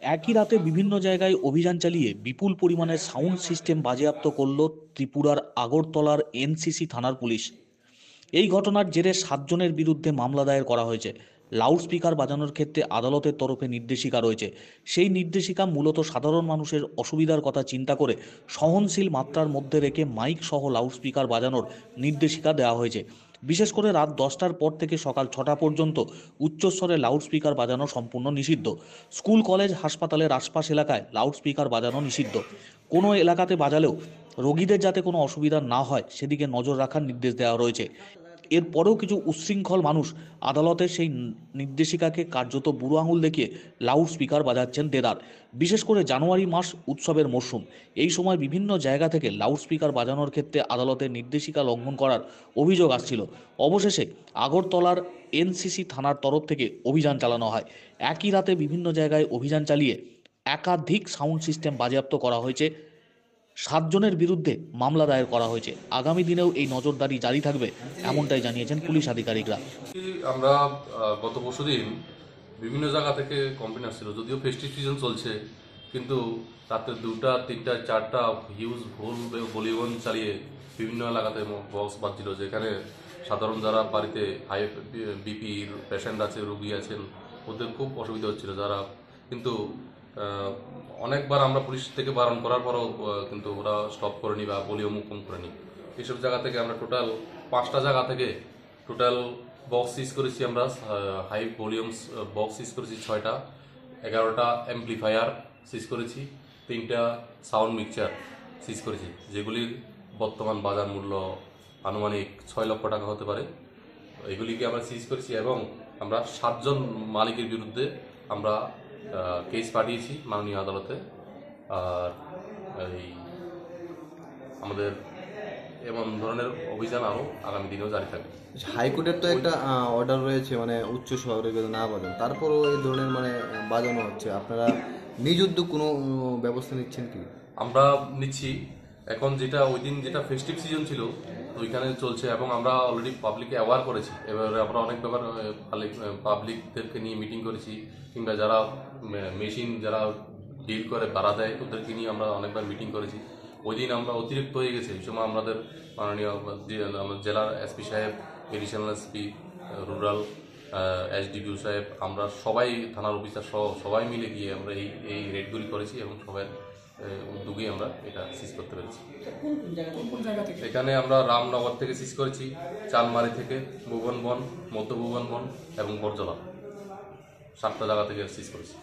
একই রাতে বিভিন্ন জায়গায় অভিযান চালিয়ে বিপুল পরিমাণে সাউন্ড সিস্টেম বাজেয়াপ্ত করল ত্রিপুরার আগরতলার এনসিসি থানার পুলিশ। এই ঘটনার জেরে 7 জনের বিরুদ্ধে মামলা দায়ের করা হয়েছে। লাউডস্পিকার বাজানোর ক্ষেত্রে আদালতের তরফে নির্দেশিকা রয়েছে। সেই নির্দেশিকা মূলত সাধারণ মানুষের অসুবিধার কথা চিন্তা করে সহনশীল মাত্রার মধ্যে রেখে মাইক সহ লাউডস্পিকার বাজানোর নির্দেশিকা দেওয়া হয়েছে। বিশেষ করে রাত 10টার পর থেকে সকাল 6টা পর্যন্ত উচ্চস্বরে লাউডস্পিকার বাজানো সম্পূর্ণ নিষিদ্ধ। স্কুল, কলেজ, হাসপাতালের আশপাশ এলাকায় লাউডস্পিকার বাজানো নিষিদ্ধ। কোনো এলাকাতে বাজালেও রোগীদের যাতে কোনো অসুবিধা না হয় সেদিকে নজর রাখার নির্দেশ দেওয়া রয়েছে। এরপরেও কিছু উচ্ছৃঙ্খল মানুষ আদালতের সেই নির্দেশিকাকে কার্যত বুড়ো আঙুল দেখিয়ে লাউড স্পিকার বাজাচ্ছেন দেদার। বিশেষ করে জানুয়ারি মাস উৎসবের মরশুম, এই সময় বিভিন্ন জায়গা থেকে লাউড স্পিকার বাজানোর ক্ষেত্রে আদালতের নির্দেশিকা লঙ্ঘন করার অভিযোগ আসছিল। অবশেষে আগরতলার এনসিসি থানার তরফ থেকে অভিযান চালানো হয়। একই রাতে বিভিন্ন জায়গায় অভিযান চালিয়ে একাধিক সাউন্ড সিস্টেম বাজেয়াপ্ত করা হয়েছে। 7 জনের বিরুদ্ধে মামলা দায়ের করা হয়েছে। আগামী দিনেও এই নজরদারি জারি থাকবে, এমনটাই জানিয়েছেন পুলিশ আধিকারিকরা। আমরা গত পরশুদিন বিভিন্ন জায়গা থেকে কমপ্লেন আসছিল, যদিও ফেস্টিভ সিজন চলছে, কিন্তু রাতে 2টা 3টা 4টা হিউজ ভুল ভলিউম চালিয়ে বিভিন্ন এলাকাতে বক্স বাজছিল, যেখানে সাধারণ যারা বাড়িতে হাই বিপির পেশেন্ট আছে, রোগী আছেন, ওদের খুব অসুবিধা হচ্ছিল যারা। কিন্তু অনেকবার আমরা পুলিশ থেকে বারণ করার পরও কিন্তু ওরা স্টপ করেনি বা ভলিউমও কম করেনি। এইসব জায়গা থেকে আমরা টোটাল 5টা জায়গা থেকে টোটাল বক্স সিজ করেছি। আমরা হাই ভলিউমস বক্স সিজ করেছি 6টা, 11টা অ্যাম্পলিফায়ার সিজ করেছি, 3টা সাউন্ড মিক্সচার সিজ করেছি, যেগুলির বর্তমান বাজার মূল্য আনুমানিক 6 লক্ষ টাকা হতে পারে। এগুলিকে আমরা সিজ করেছি এবং আমরা 7 জন মালিকের বিরুদ্ধে আমরা কেস পাঠিয়েছি মাননীয় আদালতে। আর এই আমাদের এমন ধরনের অভিযান আরও আগামী দিনেও জারি থাকবে। হাইকোর্টের তো একটা অর্ডার রয়েছে, মানে উচ্চ শহরে না বাজান, তারপরও এই ধরনের মানে বাজানো হচ্ছে। আপনারা নিজ উদ্যোগ কোনো ব্যবস্থা নিচ্ছেন কি? আমরা নিচ্ছি। এখন যেটা ওই দিন যেটা ফেস্টিভ সিজন ছিল ওইখানে চলছে এবং আমরা অলরেডি পাবলিককে অ্যাওয়ার করেছি। এবারে আমরা অনেক ব্যাপার পাবলিকদেরকে নিয়ে মিটিং করেছি, কিংবা যারা মেশিন যারা ডিল করে ভাড়া দেয় ওদেরকে নিয়ে আমরা অনেকবার মিটিং করেছি। ওই দিন আমরা অতিরিক্ত হয়ে গেছে, এই সময় আমাদের মাননীয় জেলার এসপি সাহেব, এডিশনাল এসপি রুরাল, এসডিপিও সাহেব, আমরা সবাই থানার অফিসার সহ সবাই মিলে গিয়ে আমরা এই রেডগুলি করেছি এবং সবাই উদ্যোগেই আমরা এটা সিজ করতে পেরেছি। এখানে আমরা রামনগর থেকে সিজ করেছি, চালমারি থেকে, ভুবনবন, মধ্য ভুবনবন এবং বরজলা, 7টা জায়গা থেকে সিজ করেছি।